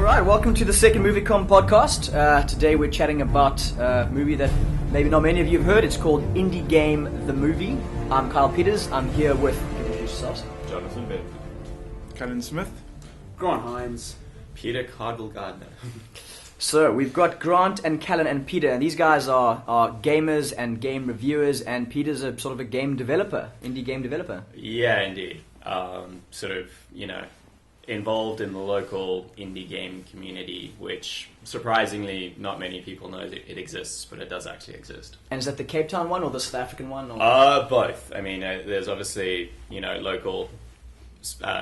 Alright, welcome to the second Moviecom podcast. Today we're chatting about a movie that maybe not many of you have heard. It's called IndieGameTheMovie. I'm Kyle Peters. I'm here with... Introduce yourselves. Jonathan Bedford. Callan Smith. Grant Hines. Peter Cardle-Gardner. So, we've got Grant and Callan and Peter, and these guys are gamers and game reviewers, and Peter's a sort of a game developer, indie game developer. Yeah, indeed. Involved in the local indie game community, which surprisingly not many people know it exists, but it does actually exist. And is that the Cape Town one or the South African one? Or? Both. I mean, there's obviously, local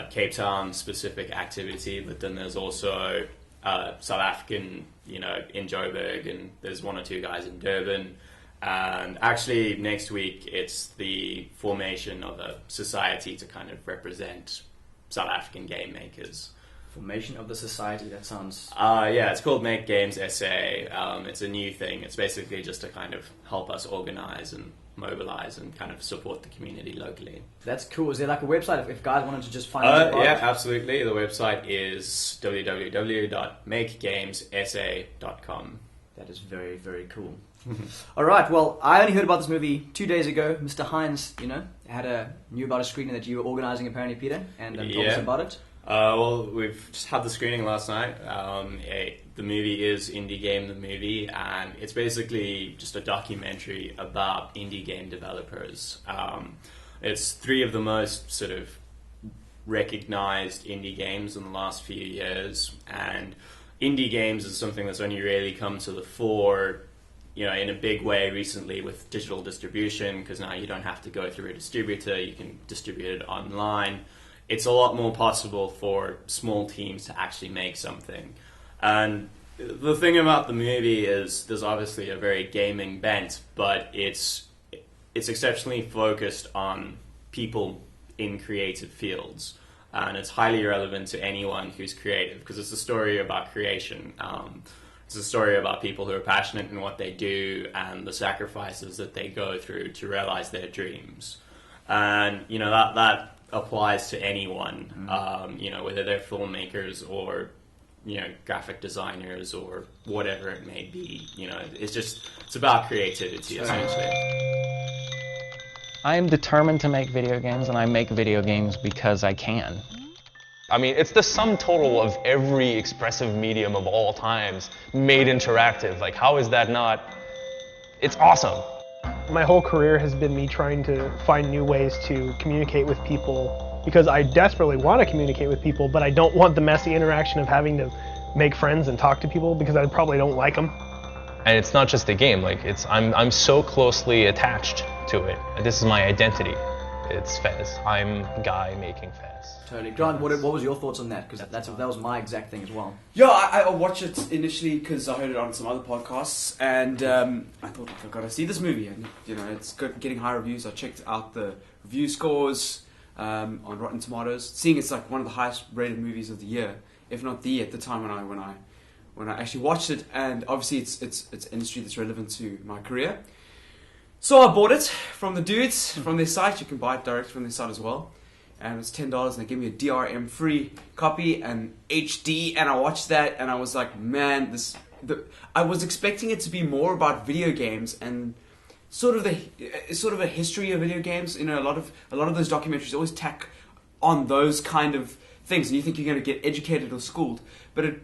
Cape Town specific activity, but then there's also South African, in Joburg, and there's one or two guys in Durban. And actually next week it's the formation of a society to kind of represent South African game makers. Formation of the society, that sounds... Yeah, it's called Make Games SA. It's a new thing. It's basically just to kind of help us organize and mobilize and kind of support the community locally. That's cool. Is there like a website if guys wanted to just find out? Yeah, absolutely. The website is www.makegamesa.com. That is very, very cool. Alright, well, I only heard about this movie 2 days ago. Mr. Hines, knew about a screening that you were organising apparently, Peter, and told us about it. Well, we've just had the screening last night. The movie is IndieGameTheMovie, and it's basically just a documentary about indie game developers. It's three of the most sort of recognised indie games in the last few years, and indie games is something that's only really come to the fore in a big way recently with digital distribution, because now you don't have to go through a distributor, you can distribute it online. It's a lot more possible for small teams to actually make something. And the thing about the movie is there's obviously a very gaming bent, but it's exceptionally focused on people in creative fields. And it's highly relevant to anyone who's creative, because it's a story about creation. It's a story about people who are passionate in what they do and the sacrifices that they go through to realize their dreams. And, that applies to anyone, whether they're filmmakers or, graphic designers or whatever it may be. It's about creativity, essentially. I am determined to make video games, and I make video games because I can. I mean, it's the sum total of every expressive medium of all times made interactive. Like, how is that not? It's awesome. My whole career has been me trying to find new ways to communicate with people, because I desperately want to communicate with people, but I don't want the messy interaction of having to make friends and talk to people, because I probably don't like them. And it's not just a game. Like, I'm so closely attached to it. This is my identity. It's Fez. I'm Guy making Fez. Totally. Grant, what was your thoughts on that? Because that was my exact thing as well. Yeah, I watched it initially because I heard it on some other podcasts, and I thought, I've got to see this movie. And, it's good, getting high reviews. I checked out the review scores on Rotten Tomatoes, seeing it's like one of the highest rated movies of the year, if not at the time when I actually watched it. And obviously it's industry that's relevant to my career. So I bought it from the dudes, from their site. You can buy it direct from their site as well. And it's $10, and they gave me a DRM free copy and HD, and I watched that, and I was like, man, I was expecting it to be more about video games and sort of a history of video games. A lot of those documentaries always tack on those kind of things, and you think you're going to get educated or schooled, but it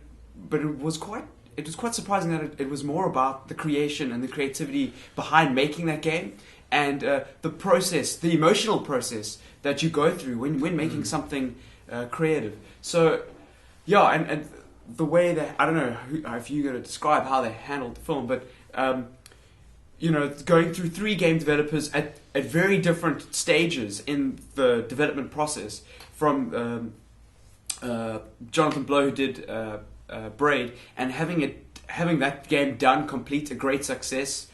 was quite surprising that it was more about the creation and the creativity behind making that game, and the process, the emotional process that you go through when making something creative. So, yeah, and the way that, I don't know if you're going to describe how they handled the film, but, going through three game developers at very different stages in the development process, from Jonathan Blow, who did Braid, and having that game done, complete, a great success,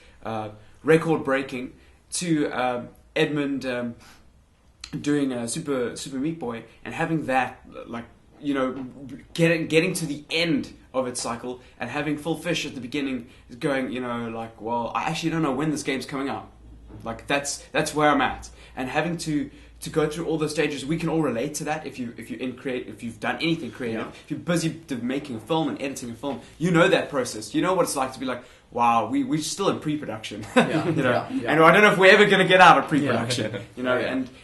record breaking, to Edmund doing Super Meat Boy, and having that getting to the end of its cycle, and having Phil Fish at the beginning going, well, I actually don't know when this game's coming out. Like that's where I'm at, and having to go through all those stages, we can all relate to that. If you've done anything creative, if you're busy making a film and editing a film, you know that process. You know what it's like to be like, wow, we're still in pre-production, and I don't know if we're ever going to get out of pre-production,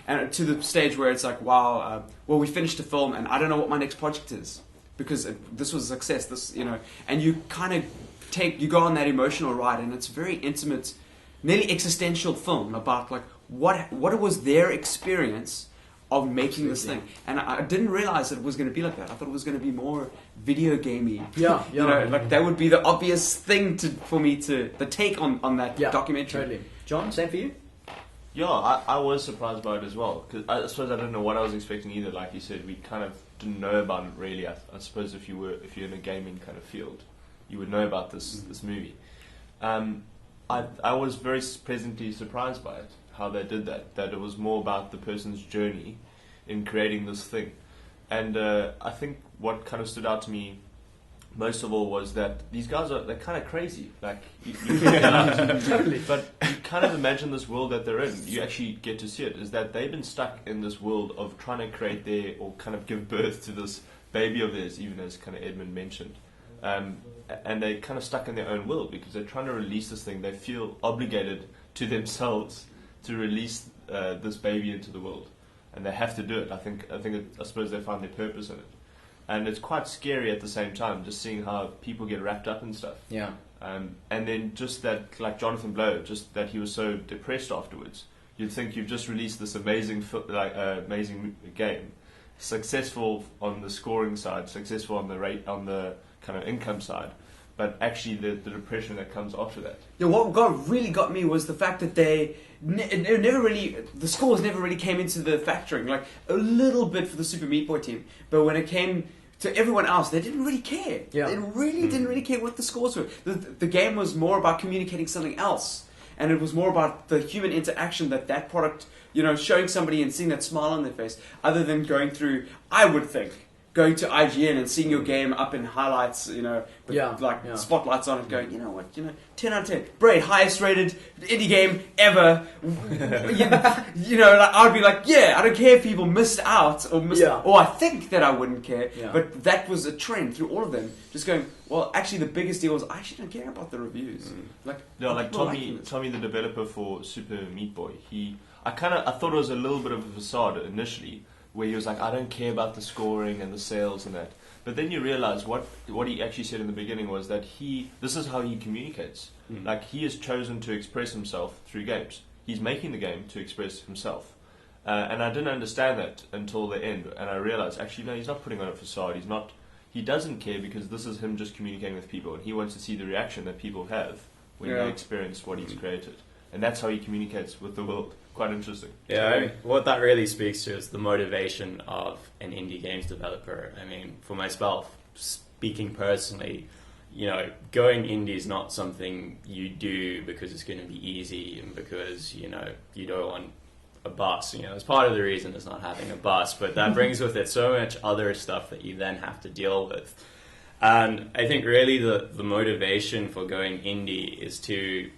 and to the stage where it's like, wow, well, we finished the film, and I don't know what my next project is because this was a success. And you kind of you go on that emotional ride, and it's a very intimate, nearly existential film about like what was their experience of making this thing, and I didn't realize that it was going to be like that. I thought it was going to be more video gamey. Like that would be the obvious thing for me to the take on that documentary. Totally. John, same for you? Yeah, I was surprised by it as well, because I suppose I didn't know what I was expecting either. Like you said, we kind of didn't know about it really. I suppose if you're in a gaming kind of field, you would know about this movie. I was very pleasantly surprised by it, how they did that it was more about the person's journey in creating this thing. And I think what kind of stood out to me most of all was that these guys they're kind of crazy. Like, totally. But you kind of imagine this world that they're in. You actually get to see it. Is that they've been stuck in this world of trying to create or kind of give birth to this baby of theirs, even as kind of Edmund mentioned. And they're kind of stuck in their own world because they're trying to release this thing. They feel obligated to themselves to release this baby into the world, and they have to do it. I suppose they find their purpose in it, and it's quite scary at the same time, just seeing how people get wrapped up in stuff. Yeah. And then just that, like Jonathan Blow, just that he was so depressed afterwards. You'd think you've just released this amazing game, successful on the scoring side, successful on the kind of income side, but actually the depression that comes after that. Yeah, what really got me was the fact that the scores never really came into the factoring, like a little bit for the Super Meat Boy team, but when it came to everyone else, they didn't really care. Yeah. They really didn't really care what the scores were. The game was more about communicating something else, and it was more about the human interaction that product, showing somebody and seeing that smile on their face, other than going through, I would think, going to IGN and seeing your game up in highlights, with spotlights on it, going, 10 out of 10, Braid, highest rated indie game ever. I would be like, I don't care if people missed out or I think that I wouldn't care, but that was a trend through all of them. Just going, well, actually, the biggest deal was I actually don't care about the reviews. Tommy, the developer for Super Meat Boy, I thought it was a little bit of a facade initially, where he was like, I don't care about the scoring and the sales and that. But then you realize what he actually said in the beginning was that this is how he communicates. Like, he has chosen to express himself through games. He's making the game to express himself. And I didn't understand that until the end. And I realized, actually, no, he's not putting on a facade. He doesn't care, because this is him just communicating with people. And he wants to see the reaction that people have when they experience what he's created. And that's how he communicates with the world. Quite interesting. Yeah, I mean, what that really speaks to is the motivation of an indie games developer. I mean, for myself, speaking personally, going indie is not something you do because it's going to be easy and because, you don't want a bus. It's part of the reason it's not having a bus, but that brings with it so much other stuff that you then have to deal with. And I think really the motivation for going indie is to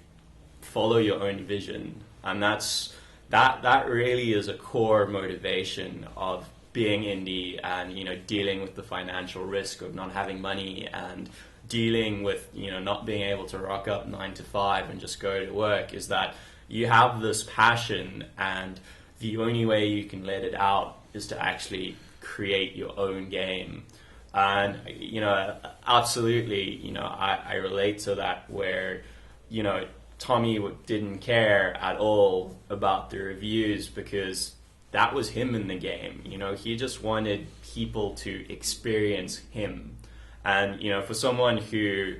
follow your own vision. And that really is a core motivation of being indie and, dealing with the financial risk of not having money and dealing with, not being able to rock up 9 to 5 and just go to work, is that you have this passion and the only way you can let it out is to actually create your own game. And, absolutely, I relate to that where, Tommy didn't care at all about the reviews because that was him in the game. He just wanted people to experience him. And, for someone who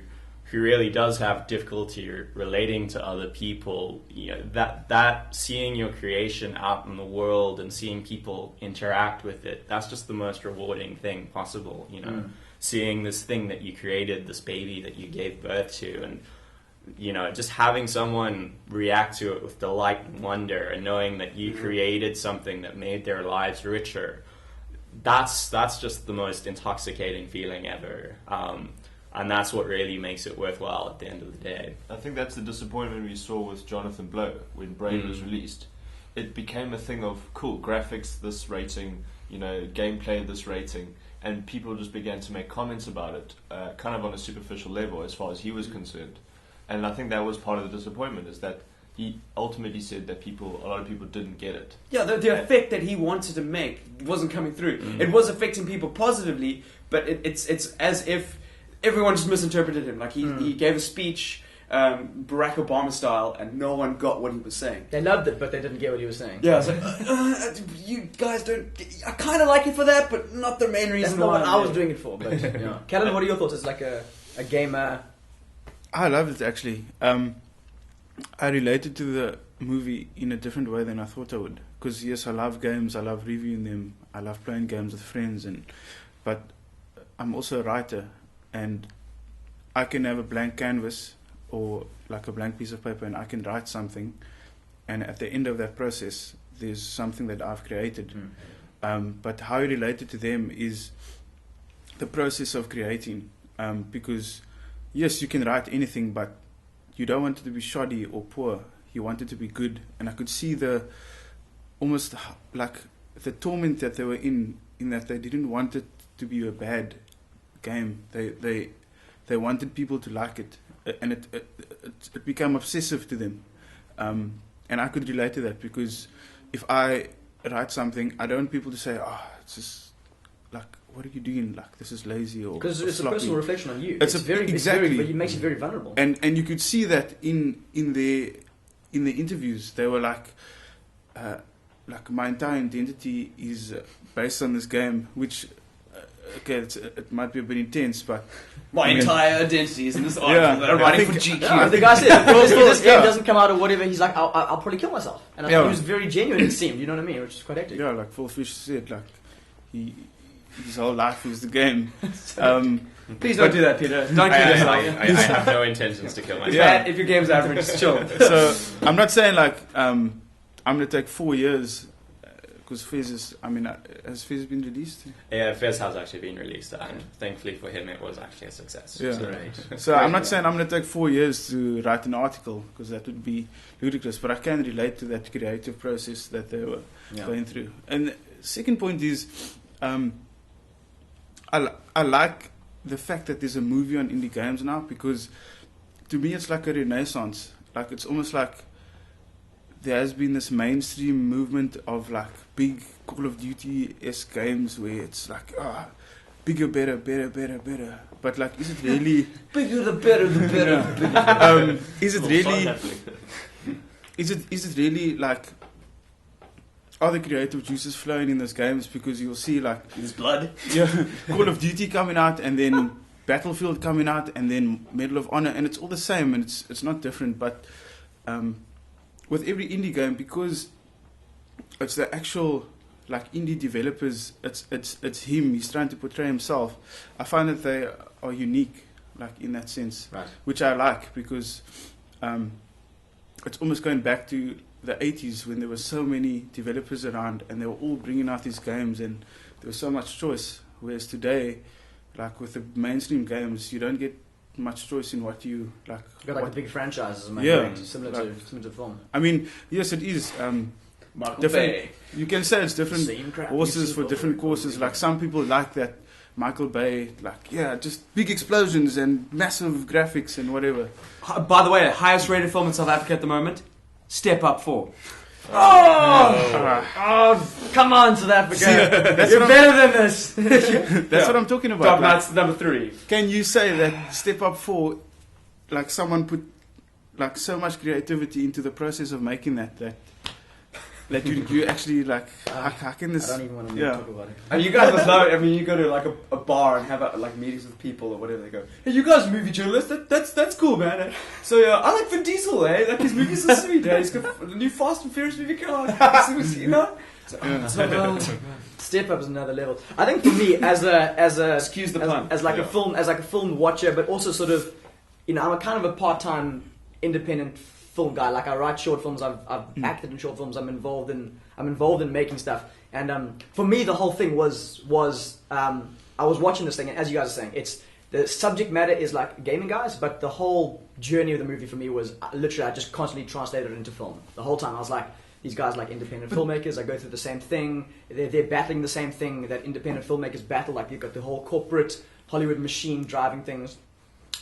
really does have difficulty relating to other people, that seeing your creation out in the world and seeing people interact with it, that's just the most rewarding thing possible. Seeing this thing that you created, this baby that you gave birth to, and just having someone react to it with delight and wonder and knowing that you created something that made their lives richer, that's just the most intoxicating feeling ever. and that's what really makes it worthwhile at the end of the day. I think that's the disappointment we saw with Jonathan Blow when Brain was released. It became a thing of, cool, graphics this rating, gameplay this rating, and people just began to make comments about it, kind of on a superficial level as far as he was concerned. And I think that was part of the disappointment, is that he ultimately said that a lot of people didn't get it. Yeah, the effect that he wanted to make wasn't coming through. It was affecting people positively, but it's as if everyone just misinterpreted him. Like he gave a speech, Barack Obama style, and no one got what he was saying. They loved it, but they didn't get what he was saying. Yeah, it's like, you guys don't... I kind of like it for that, but not the main reason That's not why. what I was doing it for. But yeah. Callan, what are your thoughts? It's like a gamer... I loved it, actually. I related to the movie in a different way than I thought I would. Because, yes, I love games, I love reviewing them, I love playing games with friends, but I'm also a writer, and I can have a blank canvas or like a blank piece of paper, and I can write something, and at the end of that process there's something that I've created. But how I related to them is the process of creating, because yes, you can write anything, but you don't want it to be shoddy or poor. You want it to be good. And I could see almost like the torment that they were in that they didn't want it to be a bad game. They wanted people to like it, and it became obsessive to them. And I could relate to that, because if I write something, I don't want people to say, "Oh, it's just like, what are you doing? Like, this is lazy," or because it's sloppy. a personal reflection on you. Exactly. But it makes you very vulnerable. And you could see that in the interviews, they were like my entire identity is based on this game, which it might be a bit intense, but my entire identity is in this article that I'm writing for GQ. Yeah, the guy said, if this game doesn't come out or whatever, he's like, I'll probably kill myself. And he was very genuine, it seemed, you know what I mean? Which is quite hectic. Yeah, like Phil Fish said, like his whole life is the game. Please don't do that, Peter. Don't kill yourself. I have no intentions to kill myself. Yeah. If your game's average, just chill. So I'm not saying like I'm going to take 4 years, because Fez is, has Fez been released? Yeah, Fez has actually been released, and thankfully for him it was actually a success. Yeah. So, So I'm not saying I'm going to take 4 years to write an article, because that would be ludicrous, but I can relate to that creative process that they were going through. And the second point is, I like the fact that there's a movie on indie games now, because to me it's like a renaissance. Like, it's almost like there has been this mainstream movement of like big Call of Duty-esque games where it's like, bigger, better. But like, is it really Bigger the better, the better. is it really is it really like, are the creative juices flowing in those games? Because you'll see like There's blood. Call of Duty coming out, and then Battlefield coming out, and then Medal of Honor, and it's all the same, and it's not different. But with every indie game, because it's the actual like indie developers, it's him. He's trying to portray himself. I find that they are unique, like in that sense, Right. which I like, because it's almost going back to the 80s when there were so many developers around, and they were all bringing out these games, and there was so much choice. Whereas today, like with the mainstream games, you don't get much choice in what you like. You've got like the big franchises, similar to film. I mean, yes, it is. Michael Different. Bay. You can say it's different Same crap horses you for see different courses. Like, some people like that Michael Bay, like, just big explosions and massive graphics and whatever. By the way, highest rated film in South Africa at the moment, Step Up 4. Come on, South Africa. That's You're what better than this. That's what I'm talking about. Dark Like, Knight's number 3. can you say that Step Up 4, like, someone put like so much creativity into the process of making that you actually like, how can this? I don't even want to Yeah. talk about it. I mean, you guys must know it. I mean, you go to like a bar and have like meetings with people or whatever. They go, "Hey, you guys are movie journalists? That's cool, man." So I like Vin Diesel, Like, his movies are sweet. He's got the new Fast and Furious movie coming out. You know. Step Up is another level. I think for me, as a Excuse the pun. as like a film watcher, but also sort of, I'm a kind of a part-time independent film guy. Like, I write short films. I've acted in short films. I'm involved in making stuff. And for me, the whole thing was I was watching this thing, and as you guys are saying, the subject matter is like gaming guys, but the whole journey of the movie for me was literally I just constantly translated it into film. The whole time I was like, these guys like independent filmmakers, I go through the same thing, they're battling the same thing that independent filmmakers battle, like you've got the whole corporate Hollywood machine driving things,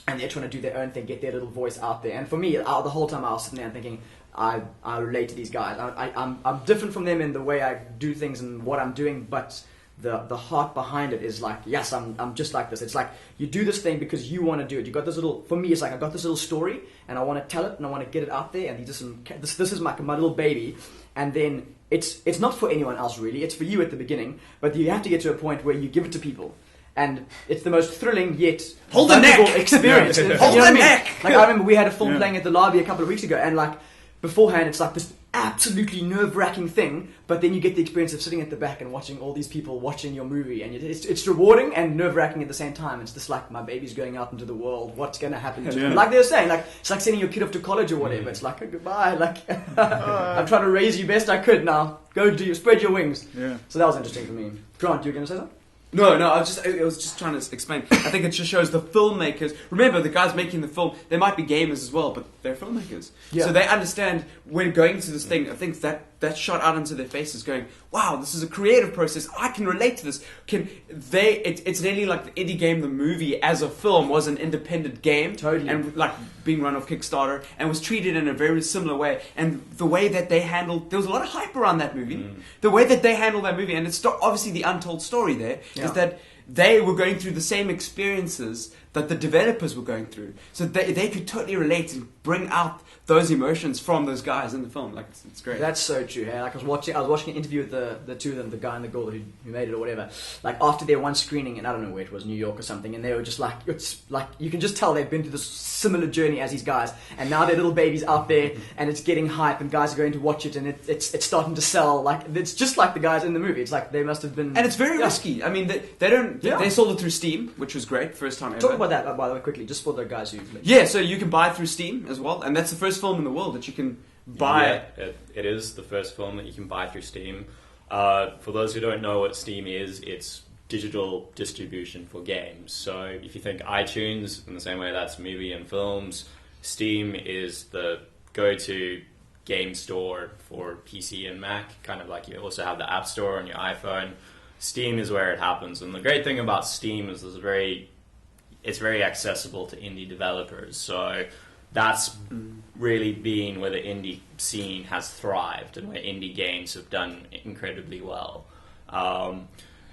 and they're trying to do their own thing, get their little voice out there. And for me, the whole time I was sitting there thinking, I relate to these guys. I'm different from them in the way I do things and what I'm doing, but the heart behind it is like, yes, I'm just like this. It's like you do this thing because you want to do it. You got this little. For me, it's like I got this little story and I want to tell it and I want to get it out there. And this is my little baby. And then it's not for anyone else really. It's for you at the beginning, but you have to get to a point where you give it to people. And it's the most thrilling yet Hold the neck experience. Hold you know the what I mean? neck. Like I remember we had a film playing at the lobby a couple of weeks ago, and like beforehand, it's like this absolutely nerve-wracking thing. But then you get the experience of sitting at the back and watching all these people watching your movie, and it's rewarding and nerve-wracking at the same time. It's just like my baby's going out into the world. What's going to happen to me? Like they were saying, like it's like sending your kid off to college or whatever. It's like goodbye. Like I'm trying to raise you best I could. Now go spread your wings. Yeah. So that was interesting for me. Grant, you were going to say something? No, I was just trying to explain. I think it just shows the filmmakers. Remember, the guys making the film, they might be gamers as well, but they're filmmakers. Yeah. So they understand when going into this thing. I think that shot out into their faces, going, "Wow, this is a creative process. I can relate to this." It's nearly like the indie game, the movie as a film was an independent game, Totally. and like being run off Kickstarter, and was treated in a very similar way. And the way that they handled, there was a lot of hype around that movie. The way that they handled that movie, and it's obviously the untold story there. Yeah. Is that they were going through the same experiences that the developers were going through. So they could totally relate and bring out those emotions from those guys in the film. Like it's great. That's so true. Hey? Like I was watching an interview with the two of them, the guy and the girl who made it or whatever. Like after their one screening, and I don't know where it was, New York or something, and they were just like, it's like you can just tell they've been through this similar journey as these guys, and now their little baby's out there, and it's getting hype, and guys are going to watch it, and it's starting to sell. Like it's just like the guys in the movie. It's like they must have been, and it's very risky. I mean, they don't. Yeah. They sold it through Steam, which was great, first time ever. Talk about that by the way quickly, just for the guys who. Yeah, so you can buy it through Steam as well, and that's the first film in the world that you can buy. Yeah, it is the first film that you can buy through Steam. For those who don't know what Steam is, it's digital distribution for games. So if you think iTunes, in the same way that's movie and films, Steam is the go-to game store for PC and Mac, kind of like you also have the App Store on your iPhone. Steam is where it happens, and the great thing about Steam is it's very accessible to indie developers. So that's really been where the indie scene has thrived and where indie games have done incredibly well.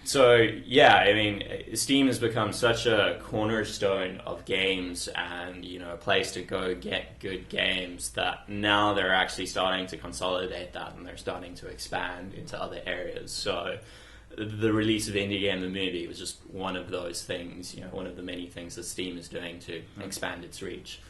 So yeah, I mean, Steam has become such a cornerstone of games and, you know, a place to go get good games that now they're actually starting to consolidate that and they're starting to expand into other areas. So the release of IndieGameTheMovie was just one of those things, you know, one of the many things that Steam is doing to expand its reach.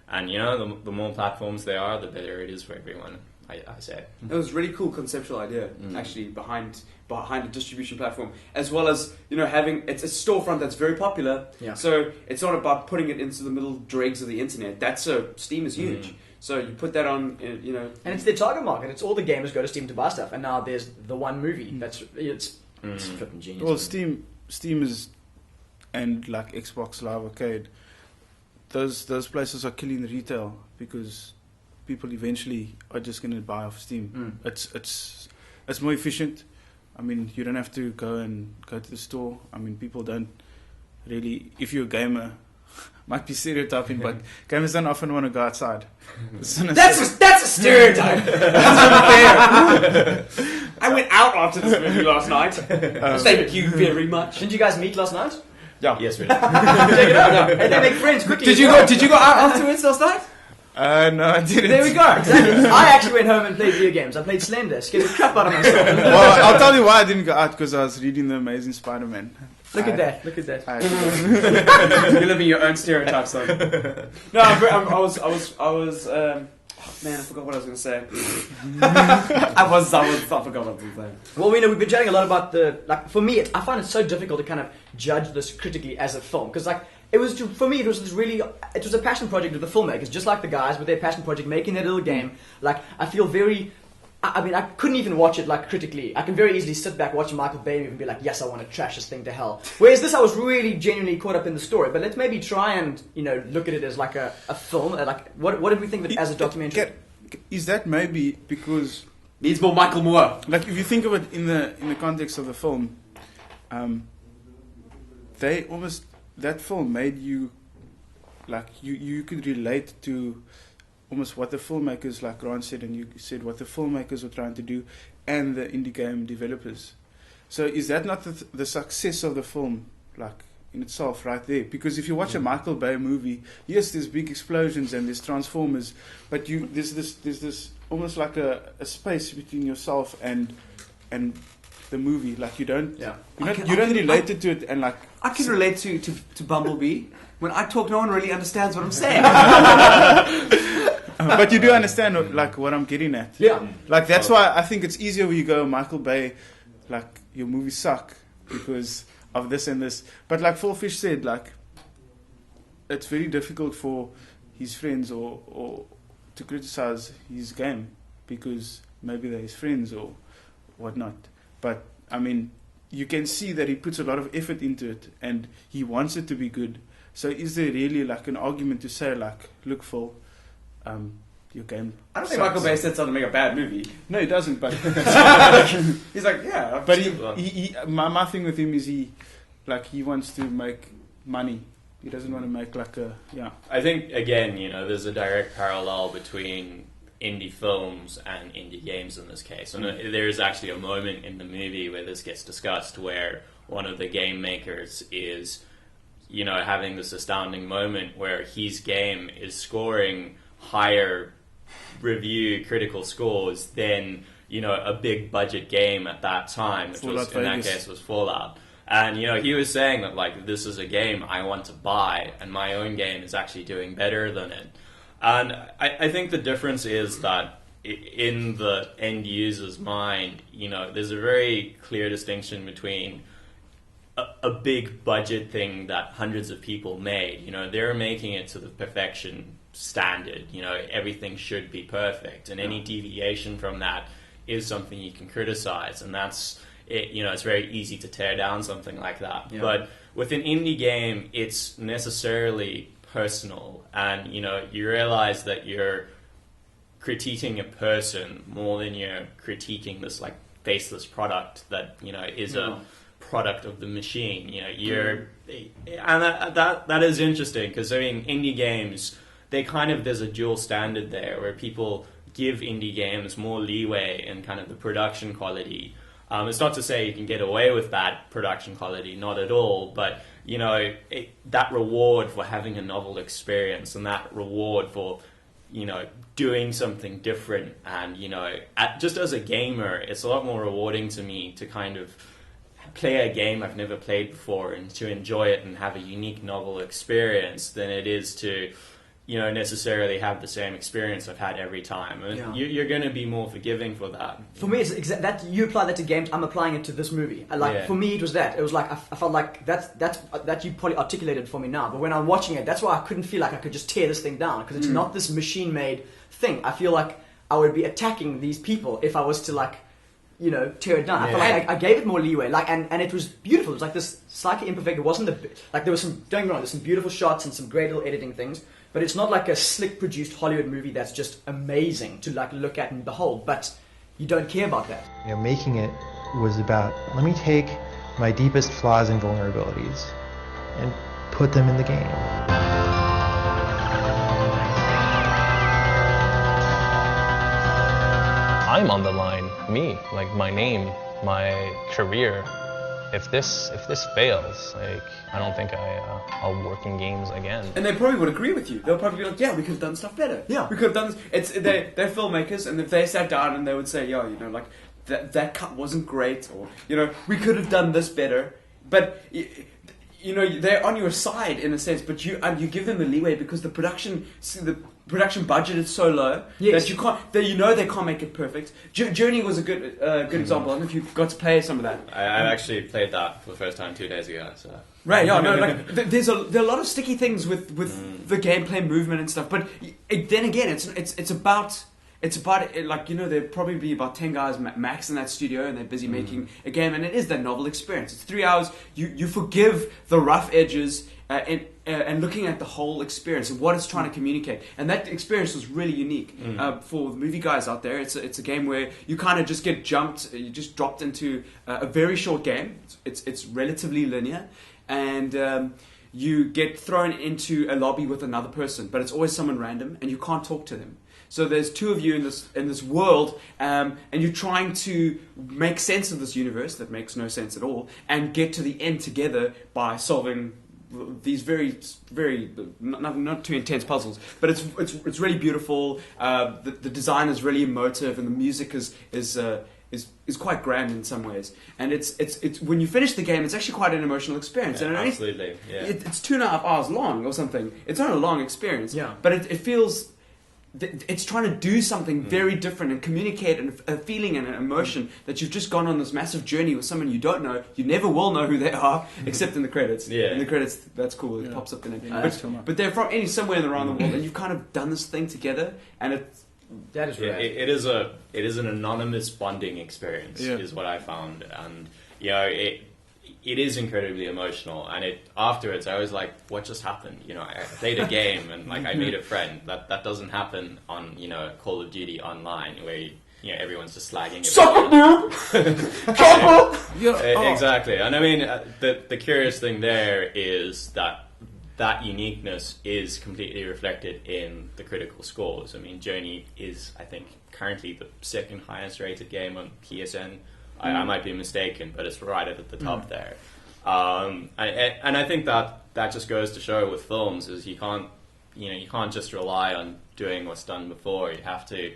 And, you know, the more platforms there are, the better it is for everyone, I say. It was a really cool conceptual idea, actually, behind a distribution platform, as well as, you know, having it's a storefront that's very popular. Yeah. So it's not about putting it into the middle dregs of the internet. Steam is huge. So you put that on, you know, And it's their target market. It's all the gamers go to Steam to buy stuff, and now there's the one movie. It's flipping genius. Well, Steam is, and like Xbox Live Arcade, those places are killing retail because people eventually are just going to buy off Steam. It's more efficient. I mean, you don't have to go to the store. I mean, people don't really. If you're a gamer, might be stereotyping, but gamers don't often want to go outside. that's a stereotype. That's unfair. I went out after this movie last night. Thank you very much. Didn't you guys meet last night? Yeah. Yes, we did. Check it out. Hey, they make friends quickly. Did you go out afterwards last night? No, I didn't. There we go. Exactly. I actually went home and played video games. I played Slender, scared the crap out of myself. Well, I'll tell you why I didn't go out, because I was reading The Amazing Spider-Man. Look at that. You're living your own stereotypes, though. No, I was. Man, I forgot what I was going to say. I forgot what I was going to say. Well, we've been chatting a lot about for me, I find it so difficult to kind of judge this critically as a film, because it was a passion project of the filmmakers, just like the guys with their passion project making their little game. Like, I feel very I mean, I couldn't even watch it like critically. I can very easily sit back, watch a Michael Bay movie and be like, yes, I want to trash this thing to hell. Whereas this, I was really genuinely caught up in the story. But let's maybe try and, look at it as like a film. Like, what did we think of it as a documentary? Is that maybe because... Needs more Michael Moore. Like, if you think of it in the context of the film, that film made you, like, you could relate to almost what the filmmakers, like Ron said, and you said what the filmmakers were trying to do, and the indie game developers. So is that not the success of the film, like, in itself, right there? Because if you watch a Michael Bay movie, yes, there's big explosions and there's Transformers, but there's this almost like a space between yourself and the movie. Like, you don't relate to it, and like I can relate to Bumblebee. When I talk, no one really understands what I'm saying. But you do understand like what I'm getting at. Yeah. Like, that's why I think it's easier when you go Michael Bay, like, your movies suck because of this and this. But like Phil Fish said, like, it's very difficult for his friends or to criticize his game because maybe they're his friends or whatnot. But I mean, you can see that he puts a lot of effort into it and he wants it to be good. So is there really like an argument to say, like, look, Phil, your game I don't think sucks. Michael Bay said something to make a bad movie. No, he doesn't, but He's like, yeah. but he my thing with him is he wants to make money. He doesn't want to make like a I think, again, there's a direct parallel between indie films and indie games in this case. And there is actually a moment in the movie where this gets discussed where one of the game makers is, having this astounding moment where his game is scoring higher review critical scores than, a big budget game at that time, which was, in that case, was Fallout. And, he was saying that, like, this is a game I want to buy, and my own game is actually doing better than it. And I think the difference is that in the end user's mind, there's a very clear distinction between a big budget thing that hundreds of people made. They're making it to the perfection standard. Everything should be perfect, and any deviation from that is something you can criticize, and that's... it's very easy to tear down something like that. Yeah. But with an indie game, it's necessarily personal, and you realize that you're critiquing a person more than you're critiquing this like faceless product that is a product of the machine. And that is interesting because indie games, there's a dual standard there where people give indie games more leeway in kind of the production quality. It's not to say you can get away with bad production quality, not at all, but, that reward for having a novel experience and that reward for, doing something different and, just as a gamer, it's a lot more rewarding to me to kind of play a game I've never played before and to enjoy it and have a unique novel experience than it is to... necessarily have the same experience I've had every time. And you're going to be more forgiving for that. For me, it's that you apply that to games. I'm applying it to this movie. For me, it was that. It was like I felt like that you probably articulated for me now. But when I'm watching it, that's why I couldn't feel like I could just tear this thing down because it's not this machine-made thing. I feel like I would be attacking these people if I was to tear it down. I felt like I gave it more leeway. And it was beautiful. It was like this slightly imperfect. It wasn't there was some. Don't get me wrong. There's some beautiful shots and some great little editing things. But it's not like a slick produced Hollywood movie that's just amazing to look at and behold. But you don't care about that. Making it was about, let me take my deepest flaws and vulnerabilities and put them in the game. I'm on the line, me, like my name, my career. If this fails, I don't think I'll work in games again. And they probably would agree with you. They'll probably be like, yeah, we could have done stuff better. Yeah. We could have done this. They're filmmakers, and if they sat down and they would say, that cut wasn't great, or, we could have done this better. But, they're on your side in a sense, but you give them the leeway because the production budget is so low that you can't. They can't make it perfect. Journey was a good example. I don't know if you got to play some of that. I actually played that for the first time 2 days ago. So. Right, yeah, no, there are a lot of sticky things with the gameplay movement and stuff. But then again, it's it's about there'd probably be about 10 guys max in that studio, and they're busy making a game, and it is that novel experience. It's 3 hours. You forgive the rough edges and looking at the whole experience and what it's trying to communicate. And that experience was really unique for the movie guys out there. It's a game where you kind of just get you just dropped into a very short game. It's relatively linear, and you get thrown into a lobby with another person, but it's always someone random, and you can't talk to them. So there's two of you in this world, and you're trying to make sense of this universe that makes no sense at all, and get to the end together by solving these very, very not too intense puzzles. But it's really beautiful. The design is really emotive, and the music is quite grand in some ways. And it's when you finish the game, it's actually quite an emotional experience. Yeah, and absolutely, yeah. It's 2.5 hours long or something. It's not a long experience. Yeah. But it feels. It's trying to do something very different and communicate a feeling and an emotion that you've just gone on this massive journey with someone you don't know. You never will know who they are, except in the credits. Yeah. In the credits, that's cool. It pops up in it. Yeah, But they're from somewhere around the world, and you've kind of done this thing together, and it's... That is right. It is an anonymous bonding experience, is what I found, and it is incredibly emotional. And afterwards, I was like, "What just happened?" I played a game and I made a friend. That doesn't happen on Call of Duty Online, where everyone's just slagging. Exactly. And I mean, the curious thing there is that uniqueness is completely reflected in the critical scores. I mean, Journey is, I think, currently the second highest rated game on PSN. I might be mistaken, but it's right at the top there. And I think that just goes to show with films is you can't just rely on doing what's done before. You have to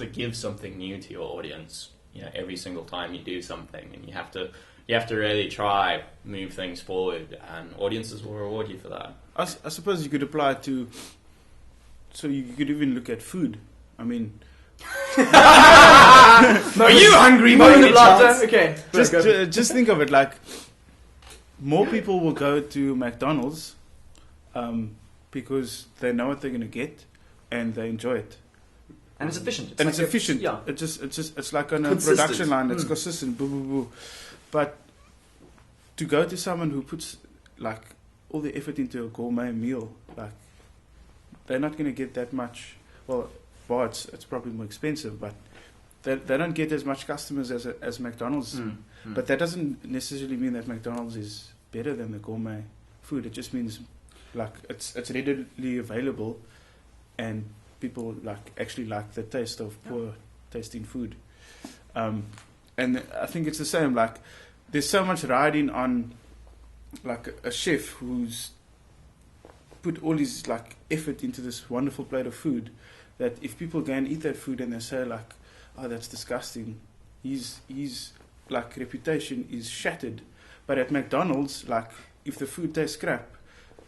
give something new to your audience. Every single time you do something, and you have to really try move things forward, and audiences will reward you for that. I suppose you could apply it to. So you could even look at food. I mean. Are you hungry? Moment of laughter. Okay. Just think of it like more people will go to McDonald's because they know what they're going to get and they enjoy it. And it's efficient. It's efficient. Yeah. It's like on a Consistent. production line. It's consistent. Boo, boo, boo. But to go to someone who puts like all the effort into a gourmet meal, like they're not going to get that much. Well, it's probably more expensive, but they don't get as much customers as McDonald's. But that doesn't necessarily mean that McDonald's is better than the gourmet food. It just means like it's readily available, and people actually like the taste of poor tasting food. And I think it's the same. Like there's so much riding on like a chef who's put all his like effort into this wonderful plate of food, that if people go and eat that food and they say like, "Oh, that's disgusting," his like reputation is shattered. But at McDonald's, like if the food tastes crap,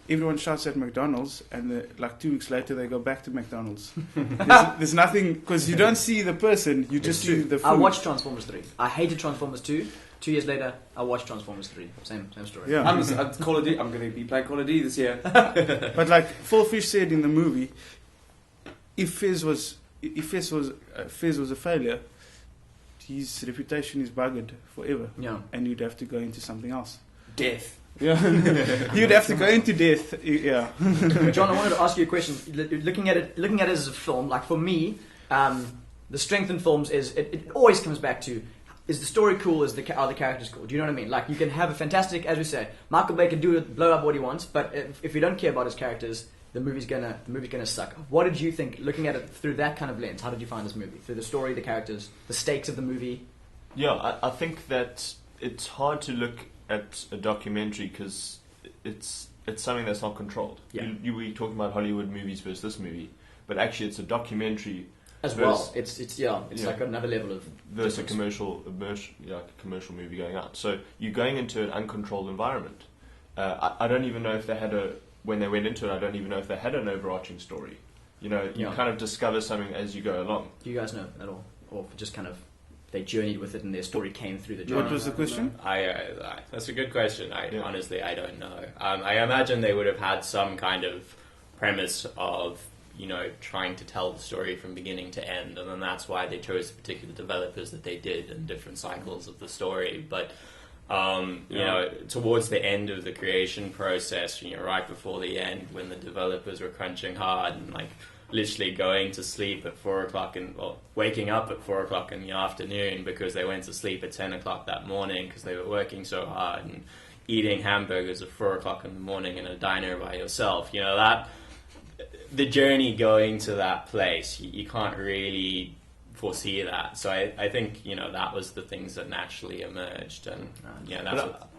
everyone shouts at McDonald's, and like 2 weeks later they go back to McDonald's. There's nothing, because you don't see the person, you just see the food. I watched Transformers 3. I hated Transformers 2. 2 years later, I watched Transformers 3. Same story. Yeah. I'm Call of Duty. I'm going to be playing Call of Duty this year. But like Phil Fish said in the movie, if Fez was a failure, his reputation is buggered forever. Yeah. And you'd have to go into something else. Death. Yeah. You'd have to go into death. Yeah. John, I wanted to ask you a question. Looking at it as a film, like for me, the strength in films is it always comes back to, is the story cool? Are the characters cool? Do you know what I mean? Like you can have a fantastic, as we say, Michael Bay can blow up what he wants, but if you don't care about his characters, the movie's gonna suck. What did you think, looking at it through that kind of lens? How did you find this movie? Through the story, the characters, the stakes of the movie? Yeah, I think that it's hard to look at a documentary because it's something that's not controlled. Yeah. You were talking about Hollywood movies versus this movie, but actually it's a documentary as well. It's like another level of versus a commercial movie going out. So you're going into an uncontrolled environment. I don't even know if they had when they went into it, I don't even know if they had an overarching story. You kind of discover something as you go along. Do you guys know at all? Or just kind of they journeyed with it and their story came through the journey? What was the question? That's a good question. Honestly, I don't know. I imagine they would have had some kind of premise of, trying to tell the story from beginning to end, and then that's why they chose the particular developers that they did and different cycles of the story. But towards the end of the creation process, right before the end, when the developers were crunching hard and like literally going to sleep at 4 o'clock waking up at 4 o'clock in the afternoon because they went to sleep at 10 o'clock that morning because they were working so hard, and eating hamburgers at 4 o'clock in the morning in a diner by yourself, that the journey going to that place, you can't really foresee that. So I think that was the things that naturally emerged, and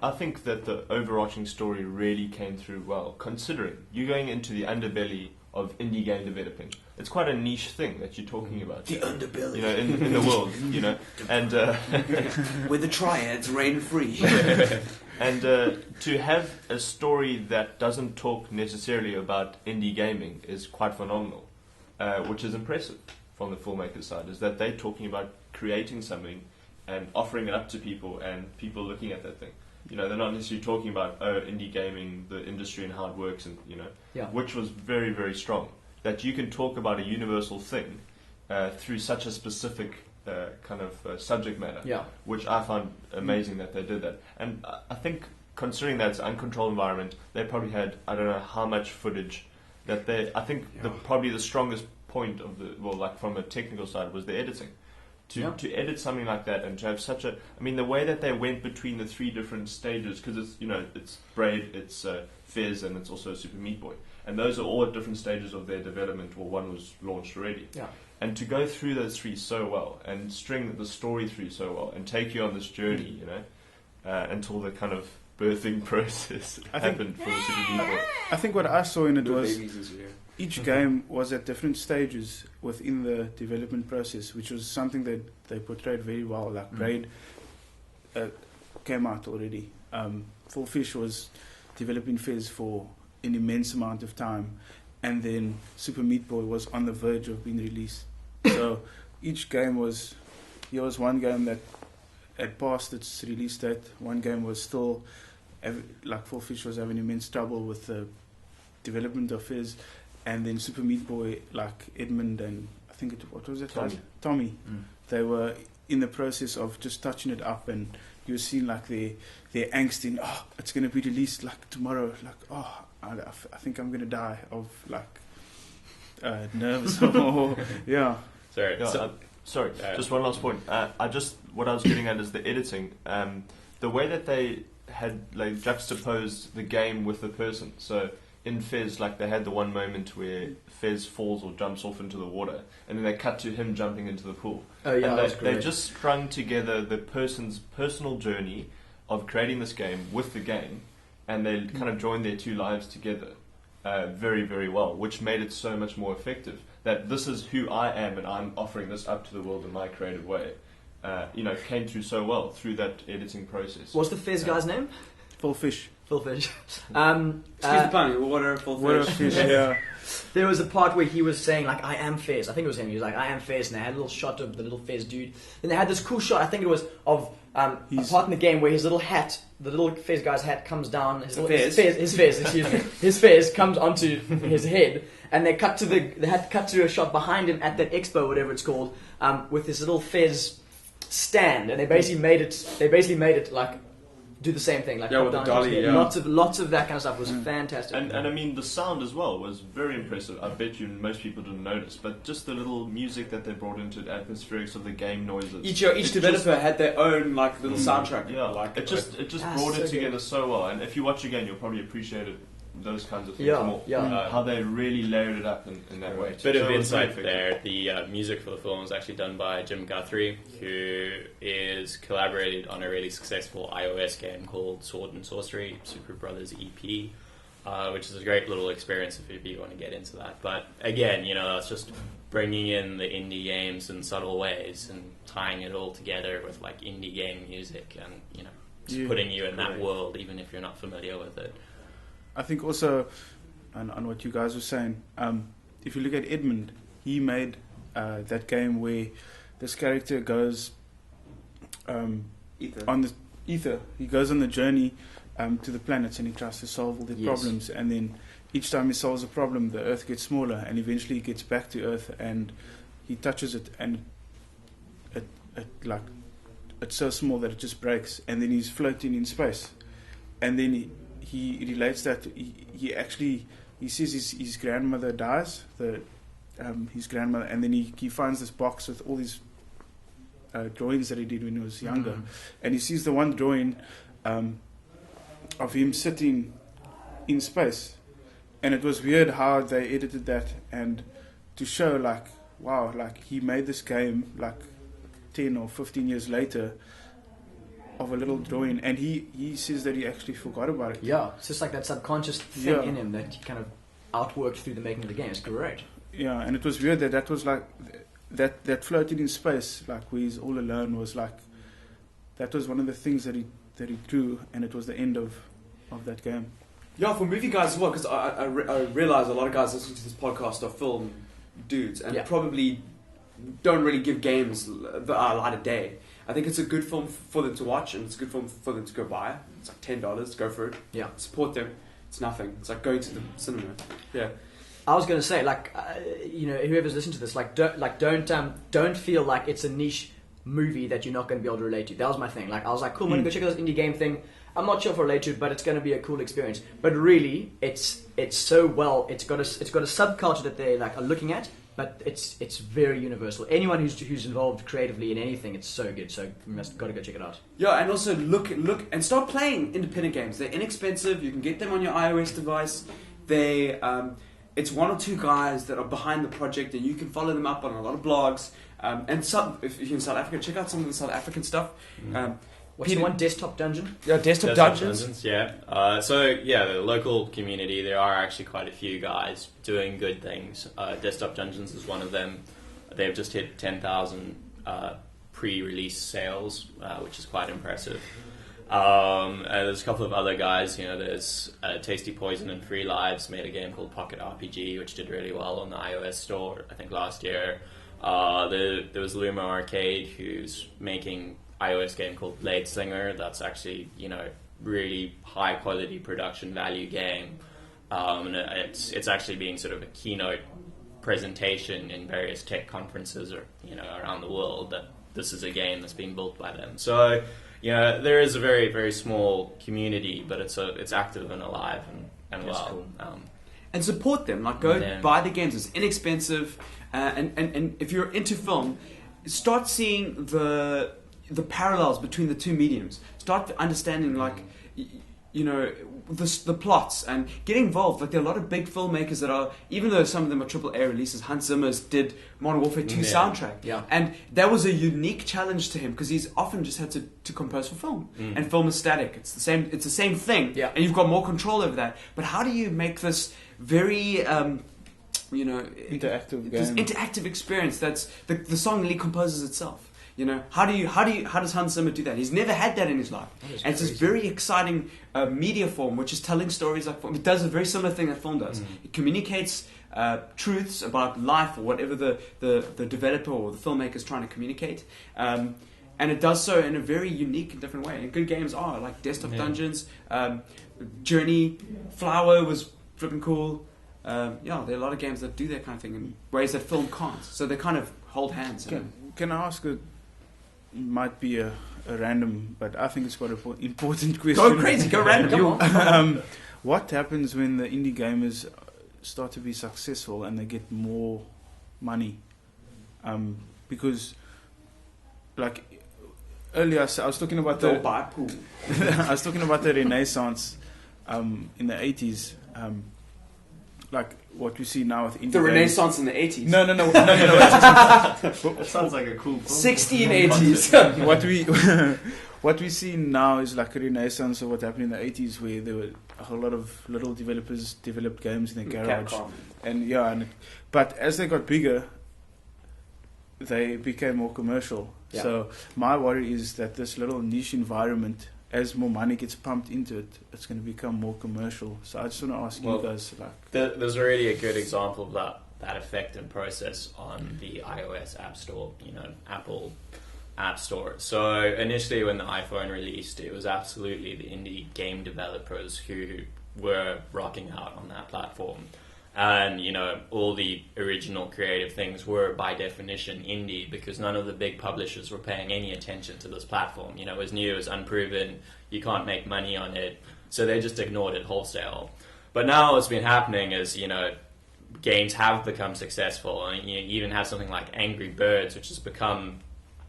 I think that the overarching story really came through well, considering you're going into the underbelly of indie game developing. It's quite a niche thing that you're talking about. The underbelly, in the world, and where the triads reign free. And to have a story that doesn't talk necessarily about indie gaming is quite phenomenal, which is impressive from the filmmaker's side, is that they're talking about creating something and offering it up to people and people looking at that thing. They're not necessarily talking about indie gaming, the industry and how it works, and which was very, very strong. That you can talk about a universal thing through such a specific subject matter, which I found amazing that they did that. And I think, considering that it's an uncontrolled environment, they probably had, I don't know how much footage that probably the strongest point of from a technical side was the editing. To edit something like that and to have such a, the way that they went between the 3 different stages, because it's it's Braid, it's Fez, and it's also Super Meat Boy, and those are all at different stages of their development. Well, one was launched already. And to go through those 3 so well and string the story through so well and take you on this journey, until the kind of birthing process happened for the Super Meat Boy. I think what I saw in it was each game was at different stages within the development process, which was something that they portrayed very well. Like Braid came out already. Full Fish was developing Fez for an immense amount of time, and then Super Meat Boy was on the verge of being released. So each game was, here was one game that had passed its release date, one game was still, Full Fish was having immense trouble with the development of Fez, and then Super Meat Boy, like Edmund and I think what was it? Tommy. They were in the process of just touching it up, and you were seeing like their angst in, it's going to be released like tomorrow, I think I'm going to die of nerves or Sorry, just one last point. What I was getting at is the editing. The way that they had juxtaposed the game with the person. So in Fez, they had the one moment where Fez falls or jumps off into the water, and then they cut to him jumping into the pool. And they just strung together the person's personal journey of creating this game with the game, and they kind of joined their 2 lives together very, very well, which made it so much more effective. That this is who I am, and I'm offering this up to the world in my creative way. Came through so well through that editing process. What's the Fez guy's name? Full Fish. Full Fish. Excuse the pun. Water, Full Fish. There was a part where he was saying I am Fez. I think it was him. He was like, I am Fez, and they had a little shot of the little Fez dude. Then they had this cool shot. I think it was of a part in the game where his little hat, the little Fez guy's hat, comes down. His Fez comes onto his head, and they had to cut to a shot behind him at that expo, whatever it's called, with this little Fez stand, and they basically made it do the same thing, with the dolly. Lots of that kind of stuff was fantastic. And the sound as well was very impressive. I bet you most people didn't notice, but just the little music that they brought into the atmospherics of the game noises. Each developer had their own little soundtrack. It just brought it together so well. And if you watch again, you'll probably appreciate it. Those kinds of things more. How they really layered it up in that way. Bit of insight there. The music for the film was actually done by Jim Guthrie, who is collaborated on a really successful iOS game called Sword and Sorcery, Super Brothers EP, which is a great little experience if you want to get into that. But again, that's just bringing in the indie games in subtle ways and tying it all together with indie game music and just putting you in that world even if you're not familiar with it. I think also, on what you guys were saying, if you look at Edmund, he made that game where this character goes on the ether. He goes on the journey to the planets, and he tries to solve all the Yes. problems. And then each time he solves a problem, the Earth gets smaller, and eventually he gets back to Earth, and he touches it, and it's so small that it just breaks, and then he's floating in space. And then he relates that he sees his grandmother dies, his grandmother, and then he finds this box with all these drawings that he did when he was younger, and he sees the one drawing of him sitting in space, and it was weird how they edited that, and to show like, wow, like he made this game like 10 or 15 years later of a little drawing, and he says that he actually forgot about it. Yeah, it's just like that subconscious thing in him that he kind of outworked through the making of the game. It's great. Yeah, and it was weird that was like that floating in space, like where he's all alone, was like that was one of the things that he drew, and it was the end of that game. Yeah, for movie guys as well, because I realize a lot of guys listening to this podcast are film dudes and probably don't really give games the light of day. I think it's a good film for them to watch, and it's a good film for them to go buy. It's like $10, go for it. Yeah, support them. It's nothing. It's like going to the cinema. Yeah. I was going to say, like, whoever's listening to this, don't feel like it's a niche movie that you're not going to be able to relate to. That was my thing. Like, I was like, cool, I'm going to go check out this indie game thing. I'm not sure if I relate to it, but it's going to be a cool experience. But really, it's so well. It's got a subculture that they like are looking at, but it's very universal. Anyone who's involved creatively in anything, it's so good. So you got to go check it out. Yeah, and also look and start playing independent games. They're inexpensive. You can get them on your iOS device. It's one or two guys that are behind the project, and you can follow them up on a lot of blogs. And if you're in South Africa, check out some of the South African stuff. What's the one? Desktop Dungeon? Yeah, Desktop Dungeons. Yeah. The local community, there are actually quite a few guys doing good things. Desktop Dungeons is one of them. They've just hit 10,000 pre-release sales, which is quite impressive. And there's a couple of other guys. There's Tasty Poison and Free Lives made a game called Pocket RPG, which did really well on the iOS store, I think, last year. There was Luma Arcade, who's making iOS game called Blade Slinger. That's actually, really high quality production value game. And it's actually being sort of a keynote presentation in various tech conferences around the world, that this is a game that's being built by them. So, there is a very, very small community, but it's active and alive and That's well. Cool. And support them. Like, go buy the games. It's inexpensive. And if you're into film, start seeing the parallels between the two mediums. Start understanding, the plots, and get involved. Like, there are a lot of big filmmakers that are, even though some of them are AAA releases. Hans Zimmer's did Modern Warfare 2 soundtrack. Yeah. And that was a unique challenge to him, because he's often just had to compose for film. And film is static. It's the same thing. Yeah. And you've got more control over that. But how do you make this very interactive this interactive experience? That's the song really composes itself. How does Hans Zimmer do that? He's never had that in his life. And it's this very exciting media form, which is telling stories like film. It does a very similar thing that film does. It communicates truths about life, or whatever the developer or the filmmaker is trying to communicate. And it does so in a very unique and different way. And good games are like Desktop Dungeons, Journey, Flower was flipping cool. There are a lot of games that do that kind of thing in ways that film can't. So they kind of hold hands. Can I ask might be a random, but I think it's quite an important question. Go crazy, go random. What happens when the indie gamers start to be successful and they get more money? Because, like earlier, I was talking about I was talking about the Renaissance in the 80s. Like what we see now with indie the games. Renaissance in the 80s. No. That sounds like a cool film. 1680s. What we see now is like a renaissance of what happened in the 80s, where there were a whole lot of little developers developed games in their garage. Capcom. But as they got bigger, they became more commercial. Yeah. So my worry is that this little niche environment, as more money gets pumped into it, it's going to become more commercial. So I just want to ask you guys, there's already a good example of that effect and process on the iOS App Store. Apple App Store. So initially when the iPhone released, it was absolutely the indie game developers who were rocking out on that platform. And, you know, all the original creative things were by definition indie because none of the big publishers were paying any attention to this platform. You know, it was new, it was unproven, you can't make money on it. So they just ignored it wholesale. But now what's been happening is, you know, games have become successful. And you even have something like Angry Birds, which has become,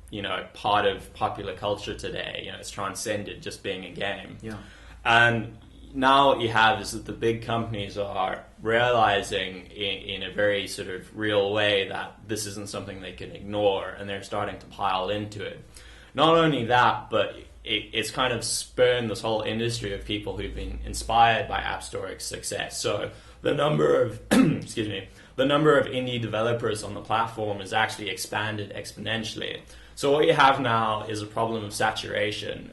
you know, part of popular culture today. You know, it's transcended just being a game. Yeah. And now what you have is that the big companies are realizing in a very sort of real way that this isn't something they can ignore, and they're starting to pile into it. Not only that, but it's kind of spurned this whole industry of people who've been inspired by App Store's success. So the number of the number of indie developers on the platform has actually expanded exponentially. So what you have now is a problem of saturation.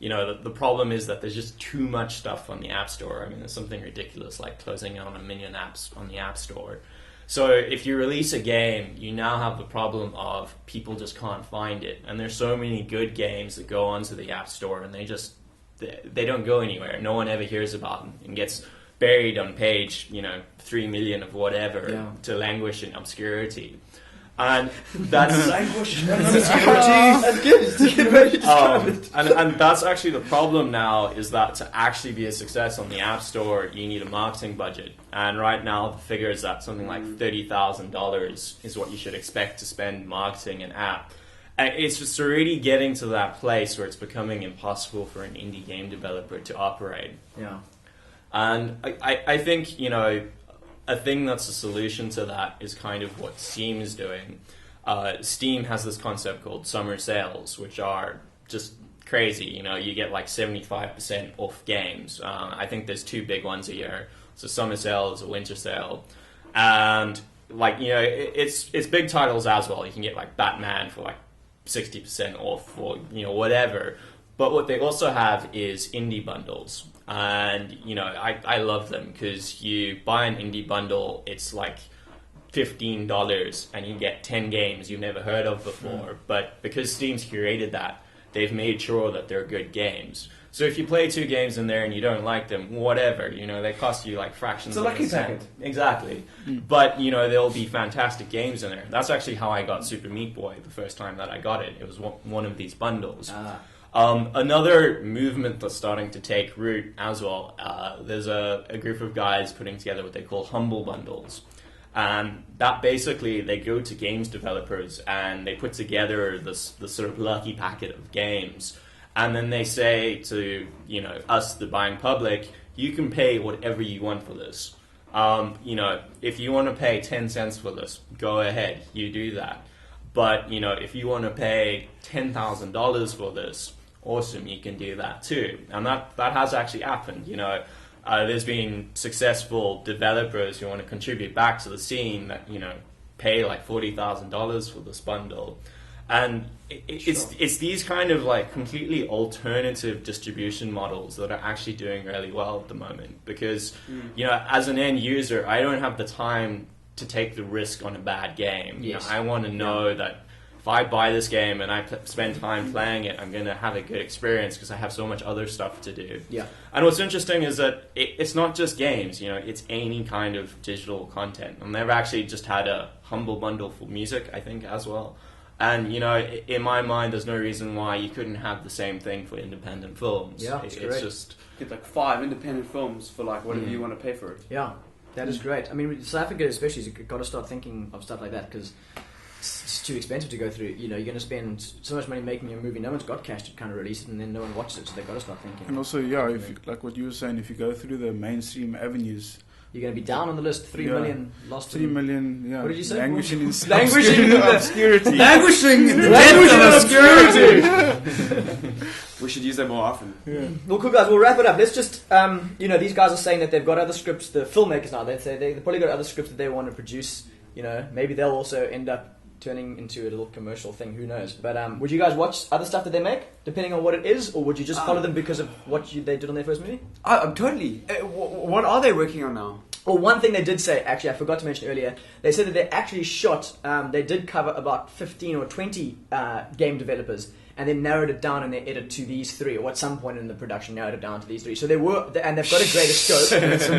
You know, the problem is that there's just too much stuff on the App Store. I mean, there's something ridiculous like closing on 1 million apps on the App Store. So if you release a game, you now have the problem of people just can't find it. And there's so many good games that go onto the App Store and they don't go anywhere. No one ever hears about them and gets buried on page, you know, 3 million of whatever to languish in obscurity. And that's languish in obscurity. And that's actually the problem now, is that to actually be a success on the App Store, you need a marketing budget. And right now, the figure is that something like $30,000 is what you should expect to spend marketing an app. And it's just already getting to that place where it's becoming impossible for an indie game developer to operate. Yeah. And I think, you know, a thing that's a solution to that is kind of what Steam is doing. Steam has this concept called summer sales, which are just crazy. You know, you get like 75% off games. I think there's 2 big ones a year. So summer sale is a winter sale. And like, you know, it's big titles as well. You can get like Batman for like 60% off or, you know, whatever. But what they also have is indie bundles. And, you know, I love them because you buy an indie bundle, it's like $15 and you get 10 games you've never heard of before. But because Steam's curated that, they've made sure that they're good games. So if you play 2 games in there and you don't like them, whatever, you know, they cost you like fractions of a cent. It's a lucky packet. Exactly. But, you know, there'll be fantastic games in there. That's actually how I got Super Meat Boy the first time that I got it. It was one of these bundles. Another movement that's starting to take root as well, there's a group of guys putting together what they call humble bundles. And that basically, they go to games developers and they put together this sort of lucky packet of games. And then they say to, you know, us, the buying public, you can pay whatever you want for this. You know, if you want to pay 10 cents for this, go ahead, you do that. But, you know, if you want to pay $10,000 for this, awesome, you can do that too. And that has actually happened. You know, there's been successful developers who want to contribute back to the scene that, you know, pay like $40,000 for this bundle. And it's these kind of like completely alternative distribution models that are actually doing really well at the moment. Because, you know, as an end user, I don't have the time to take the risk on a bad game. Yes. You know, I want to know that if I buy this game and I spend time playing it, I'm going to have a good experience because I have so much other stuff to do. Yeah. And what's interesting is that it's not just games, you know, it's any kind of digital content. And they've actually just had a humble bundle for music, I think, as well. And, you know, in my mind, there's no reason why you couldn't have the same thing for independent films. Yeah, it's great. just... Get like 5 independent films for like whatever you want to pay for it. Yeah, that is great. I mean, South Africa especially, you've got to start thinking of stuff like that because it's too expensive to go through. You know, you're going to spend so much money making a movie. No one's got cash to kind of release it, and then no one watches it, so they've got to start thinking. And also, yeah, if you, like what you were saying, if you go through the mainstream avenues, you're going to be down on the list. 3 million lost. 3 million. Yeah. What did you say? Languishing in obscurity. Languishing in the obscurity. We should use that more often. Yeah. Well, cool guys. We'll wrap it up. Let's just, you know, these guys are saying that they've got other scripts. The filmmakers now, they say they've probably got other scripts that they want to produce. You know, maybe they'll also end up turning into a little commercial thing. Who knows? But would you guys watch other stuff that they make, depending on what it is, or would you just follow them because of what they did on their first movie? Totally. What are they working on now? Or one thing they did say, actually, I forgot to mention earlier, they said that they actually shot, they did cover about 15 or 20 game developers, and then narrowed it down in their edit to these 3, or at some point in the production narrowed it down to these 3. So they were, and they've got a greater scope.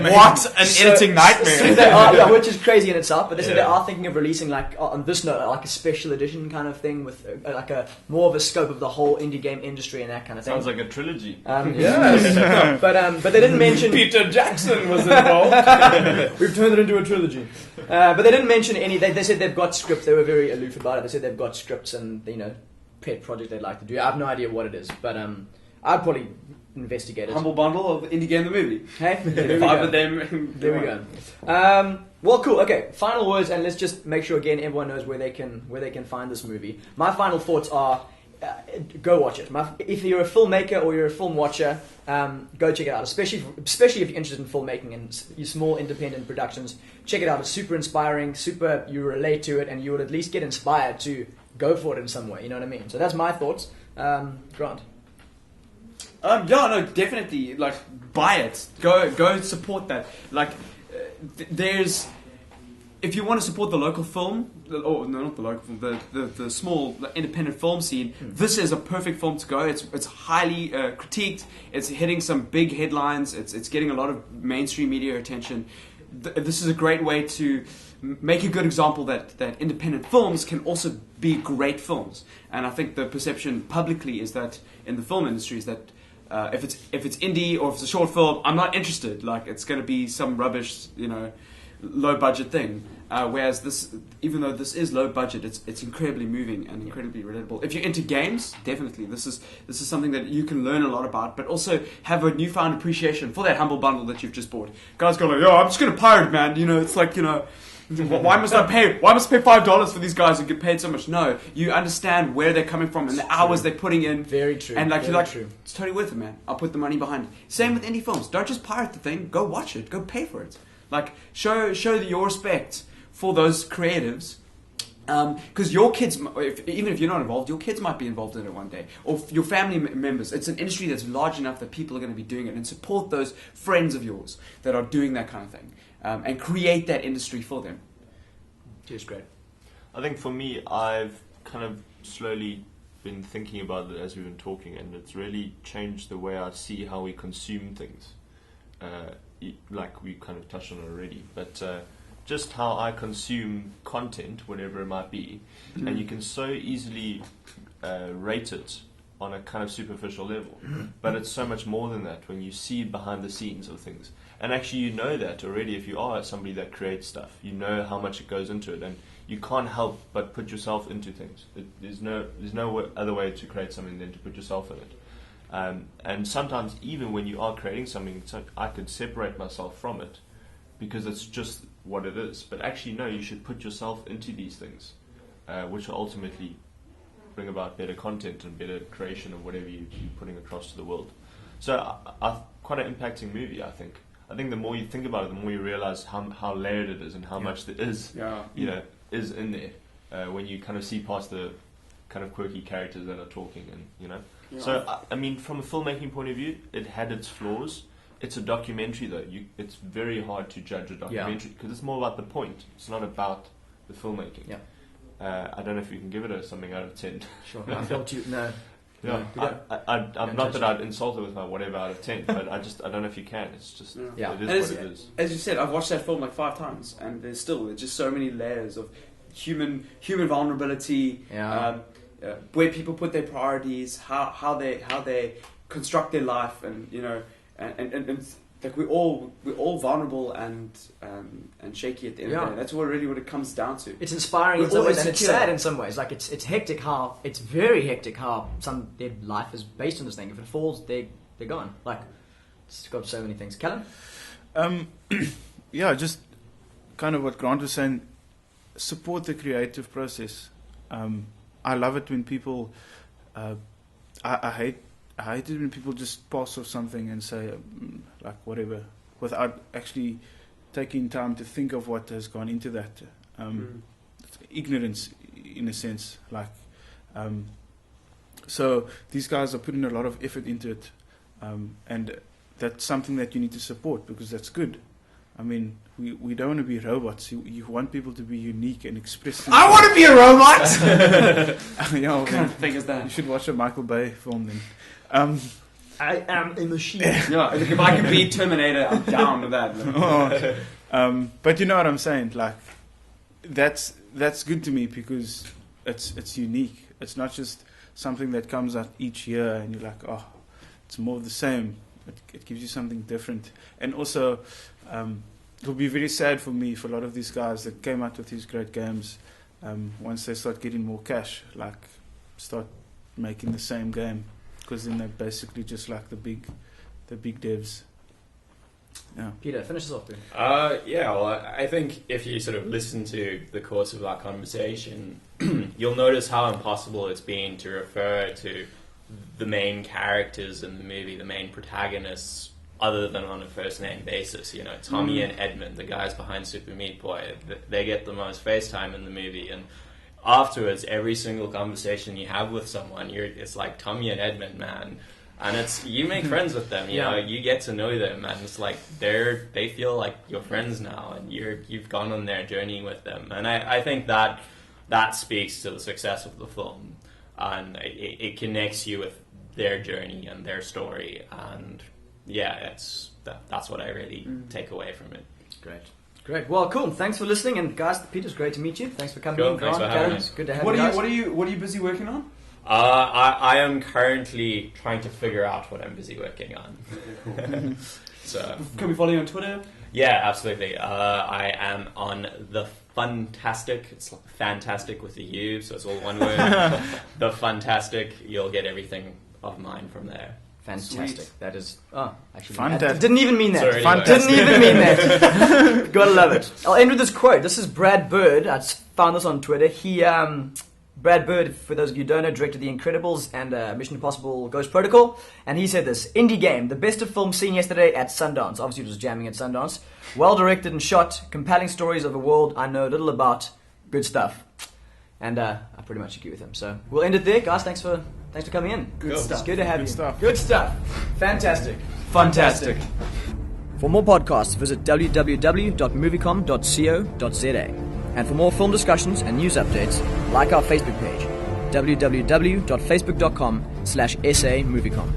What an editing nightmare! So they are, which is crazy in itself, but they said they are thinking of releasing, like, on this note, like a special edition kind of thing with like a more of a scope of the whole indie game industry and that kind of thing. Sounds like a trilogy. Yes. But they didn't mention... Peter Jackson was involved. We've turned it into a trilogy. But they didn't mention any... They said they've got scripts. They were very aloof about it. They said they've got scripts and, pet project they'd like to do. I have no idea what it is, but I'd probably investigate it. Humble bundle of Indie Game the Movie. Hey, there we 5 go. of them. There we go. Well, cool. Okay, final words, and let's just make sure again everyone knows where they can find this movie. My final thoughts are: go watch it. If you're a filmmaker or you're a film watcher, go check it out. Especially if you're interested in filmmaking and your small independent productions, check it out. It's super inspiring. You relate to it, and you will at least get inspired to go for it in some way. You know what I mean? So that's my thoughts. Grant. Definitely. Like, buy it. Go support that. Like, there's. If you want to support the local film, or no, not the local film, the small independent film scene, this is a perfect film to go. It's highly critiqued. It's hitting some big headlines. It's getting a lot of mainstream media attention. This is a great way to make a good example that independent films can also be great films. And I think the perception publicly is that in the film industry is that if it's indie or if it's a short film, I'm not interested. Like, it's going to be some rubbish, low budget thing. Whereas this, even though this is low budget, it's incredibly moving and incredibly relatable. If you're into games, definitely this is something that you can learn a lot about, but also have a newfound appreciation for that humble bundle that you've just bought. Guys go like, I'm just going to pirate, man. It's like, why must I pay $5 for these guys and get paid so much? No, you understand where they're coming from and the hours they're putting in. Very true. And you're like, true. It's totally worth it, man. I'll put the money behind it. Same with indie films. Don't just pirate the thing. Go watch it. Go pay for it. Like, show your respect for those creatives. Because your kids, even if you're not involved, your kids might be involved in it one day. Or your family members. It's an industry that's large enough that people are going to be doing it. And support those friends of yours that are doing that kind of thing. And create that industry for them. Cheers, great. I think for me, I've kind of slowly been thinking about it as we've been talking, and it's really changed the way I see how we consume things. Like we kind of touched on it already, but just how I consume content, whatever it might be, and you can so easily rate it on a kind of superficial level, but it's so much more than that when you see behind the scenes of things. And actually, that already. If you are somebody that creates stuff, you know how much it goes into it, and you can't help but put yourself into things. There's no other way to create something than to put yourself in it. And sometimes, even when you are creating something, I could separate myself from it because it's just what it is. But actually, no, you should put yourself into these things, which will ultimately bring about better content and better creation of whatever you're putting across to the world. So, quite an impacting movie, I think. I think the more you think about it, the more you realize how layered it is and how much there is, is in there. When you kind of see past the kind of quirky characters that are talking, and So I mean, from a filmmaking point of view, it had its flaws. It's a documentary, though. It's very hard to judge a documentary because it's more about the point. It's not about the filmmaking. Yeah. I don't know if you can give it something out of 10. Sure. I felt you. No. Yeah, I'm not that I'd insult it with my whatever out of 10, but I don't know if you can. It's just it is what it is. As you said, I've watched that film like 5 times, and there's just so many layers of human vulnerability, where people put their priorities, how they construct their life, and and like we're all vulnerable and shaky at the end of the day. That's what it comes down to. It's inspiring in some ways, and it's sad in some ways. Like it's hectic how it's very hectic how their life is based on this thing. If it falls, they're gone. Like it's got so many things. Callum? Just kind of what Grant was saying. Support the creative process. I love it when people. I hate it when people just pass off something and say like whatever without actually taking time to think of what has gone into that. Ignorance, in a sense. Like, so these guys are putting a lot of effort into it, and that's something that you need to support because that's good. I mean, we don't want to be robots. You want people to be unique and express. I want to be a robot. Yeah, What kind of thing is that? you should watch a Michael Bay film then. I am a machine. Yeah, if I can be Terminator, I'm down with that. But you know what I'm saying? Like, that's good to me because it's unique. It's not just something that comes out each year and you're like, oh, it's more of the same. It gives you something different. And also, it will be very sad for me, for a lot of these guys that came out with these great games, once they start getting more cash, like start making the same game, because then they're basically just like the big devs. Yeah. Peter, finish this off, dude. Yeah, well, I think if you sort of listen to the course of our conversation, you'll notice how impossible it's been to refer to the main characters in the movie, the main protagonists, other than on a first-name basis. You know, Tommy and Edmund, the guys behind Super Meat Boy, they get the most face time in the movie, and afterwards, every single conversation you have with someone, it's like Tommy and Edmund, man. And it's, you make friends with them, you know, you get to know them, and it's like they feel like your friends now, and you've gone on their journey with them. And I think that speaks to the success of the film, and it connects you with their journey and their story, and yeah, that's what I really take away from it. Great. Well, cool. Thanks for listening, and guys, Peter, it's great to meet you. Thanks for coming Cool. in. Thanks Grant, for having Karen, me. good to have you guys. What are you busy working on? I am currently trying to figure out what I'm busy working on. So, Can we follow you on Twitter? yeah, absolutely. I am on the Funtastic. It's fantastic with a U, so it's all one word. The Funtastic. You'll get everything of mine from there. Fantastic. Sweet. That is... Oh, actually... Fantastic. I didn't even mean that. Sorry, anyway. Didn't even mean that. Gotta love it. I'll end with this quote. This is Brad Bird. I found this on Twitter. Brad Bird, for those of you who don't know, directed The Incredibles and Mission Impossible Ghost Protocol. And he said this: Indie Game, the best of films seen yesterday at Sundance. Obviously it was jamming at Sundance. Well directed and shot. Compelling stories of a world I know little about. Good stuff. And I pretty much agree with him. So we'll end it there. Guys, thanks for coming in. Good stuff. It's good to have Good you. stuff. Good stuff. Fantastic. Fantastic. For more podcasts, visit www.moviecom.co.za. And for more film discussions and news updates, like our Facebook page, www.facebook.com/SAMovicom.